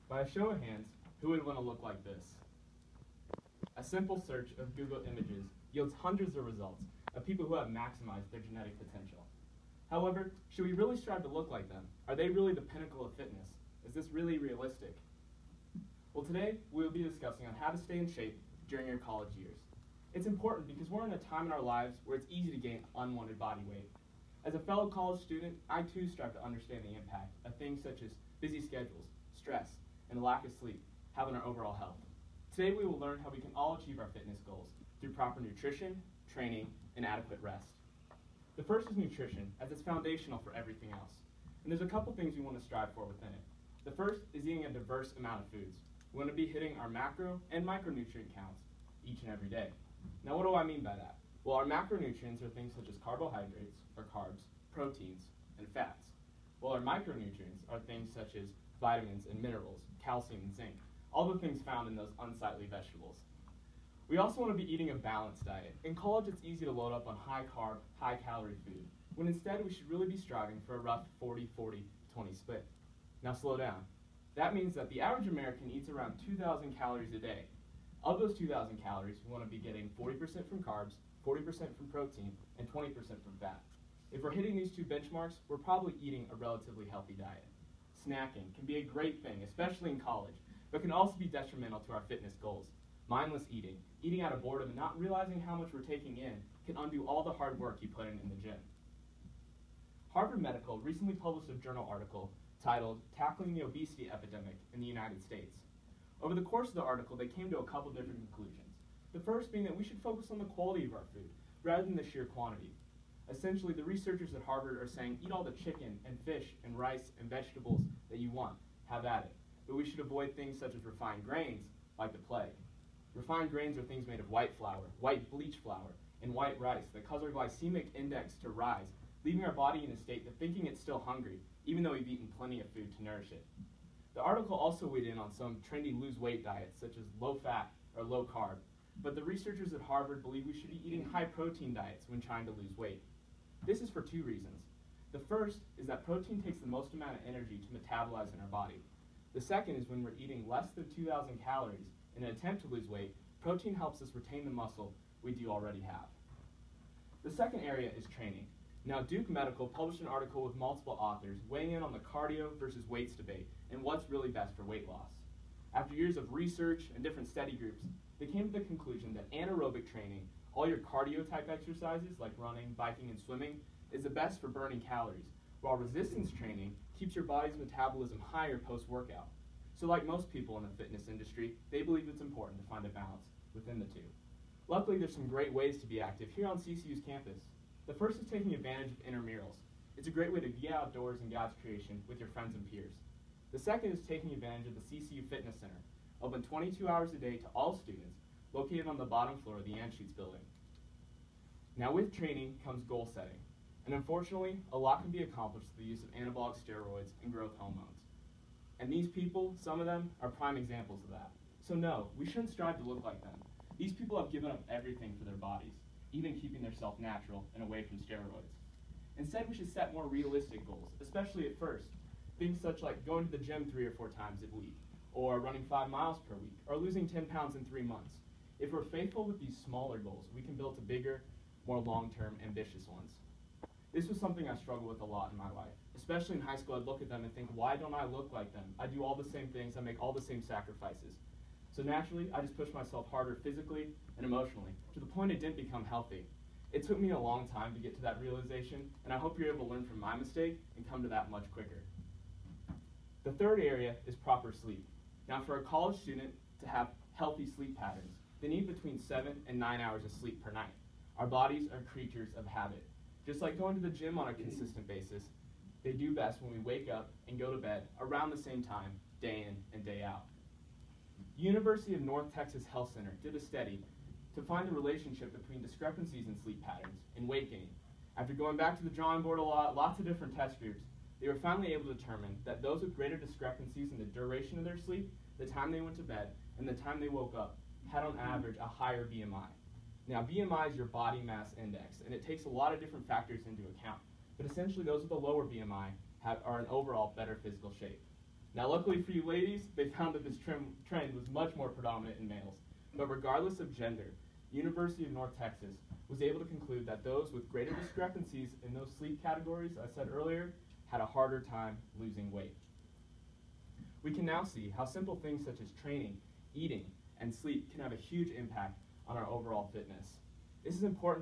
By a show of hands, who would want to look like this? A simple search of Google Images yields hundreds of results of people who have maximized their genetic potential. However, should we really strive to look like them? Are they really the pinnacle of fitness? Is this really realistic? Well, today we will be discussing on how to stay in shape during your college years. It's important because we're in a time in our lives where it's easy to gain unwanted body weight. As a fellow college student, I too strive to understand the impact of things such as busy schedules, stress, and lack of sleep have on our overall health. Today we will learn how we can all achieve our fitness goals through proper nutrition, training, and adequate rest. The first is nutrition, as it's foundational for everything else. And there's a couple things we want to strive for within it. The first is eating a diverse amount of foods. We want to be hitting our macro and micronutrient counts each and every day. Now what do I mean by that? Well, our macronutrients are things such as carbohydrates, or carbs, proteins, and fats. While our micronutrients are things such as vitamins and minerals, calcium and zinc, all the things found in those unsightly vegetables. We also want to be eating a balanced diet. In college, it's easy to load up on high-carb, high-calorie food, when instead we should really be striving for a rough 40-40-20 split. Now slow down. That means that the average American eats around 2,000 calories a day. Of those 2,000 calories, we want to be getting 40% from carbs, 40% from protein, and 20% from fat. If we're hitting these two benchmarks, we're probably eating a relatively healthy diet. Snacking can be a great thing, especially in college, but can also be detrimental to our fitness goals. Mindless eating, eating out of boredom and not realizing how much we're taking in, can undo all the hard work you put in the gym. Harvard Medical recently published a journal article titled Tackling the Obesity Epidemic in the United States. Over the course of the article, they came to a couple different conclusions. The first being that we should focus on the quality of our food, rather than the sheer quantity. Essentially, the researchers at Harvard are saying eat all the chicken and fish and rice and vegetables that you want, have at it. But we should avoid things such as refined grains, like the plague. Refined grains are things made of white flour, white bleached flour, and white rice that cause our glycemic index to rise, leaving our body in a state of thinking it's still hungry, even though we've eaten plenty of food to nourish it. The article also weighed in on some trendy lose-weight diets, such as low-fat or low-carb, but the researchers at Harvard believe we should be eating high-protein diets when trying to lose weight. This is for two reasons. The first is that protein takes the most amount of energy to metabolize in our body. The second is when we're eating less than 2,000 calories in an attempt to lose weight, protein helps us retain the muscle we do already have. The second area is training. Now, Duke Medical published an article with multiple authors weighing in on the cardio versus weights debate and what's really best for weight loss. After years of research and different study groups, they came to the conclusion that anaerobic training, all your cardio type exercises like running, biking, and swimming, is the best for burning calories, while resistance training keeps your body's metabolism higher post-workout. So like most people in the fitness industry, they believe it's important to find a balance within the two. Luckily, there's some great ways to be active here on CCU's campus. The first is taking advantage of intramurals. It's a great way to be outdoors in God's creation with your friends and peers. The second is taking advantage of the CCU Fitness Center, open 22 hours a day to all students, located on the bottom floor of the Anschutz building. Now with training comes goal setting, and unfortunately, a lot can be accomplished through the use of anabolic steroids and growth hormones. And these people, some of them, are prime examples of that. So no, we shouldn't strive to look like them. These people have given up everything for their bodies, even keeping themselves natural and away from steroids. Instead, we should set more realistic goals, especially at first. Things such like going to the gym 3 or 4 times a week, or running 5 miles per week, or losing 10 pounds in 3 months. If we're faithful with these smaller goals, we can build to bigger, more long-term, ambitious ones. This was something I struggled with a lot in my life. Especially in high school, I'd look at them and think, why don't I look like them? I do all the same things, I make all the same sacrifices. So naturally, I just pushed myself harder physically and emotionally, to the point it didn't become healthy. It took me a long time to get to that realization, and I hope you're able to learn from my mistake and come to that much quicker. The third area is proper sleep. Now for a college student to have healthy sleep patterns, they need between 7 and 9 hours of sleep per night. Our bodies are creatures of habit. Just like going to the gym on a consistent basis, they do best when we wake up and go to bed around the same time, day in and day out. University of North Texas Health Center did a study to find the relationship between discrepancies in sleep patterns and weight gain. After going back to the drawing board a lot, lots of different test groups, they were finally able to determine that those with greater discrepancies in the duration of their sleep, the time they went to bed, and the time they woke up, had on average a higher BMI. Now, BMI is your body mass index, and it takes a lot of different factors into account. But essentially, those with a lower BMI are in overall better physical shape. Now, luckily for you ladies, they found that this trend was much more predominant in males. But regardless of gender, University of North Texas was able to conclude that those with greater discrepancies in those sleep categories I said earlier had a harder time losing weight. We can now see how simple things such as training, eating, and sleep can have a huge impact on our overall fitness. This is important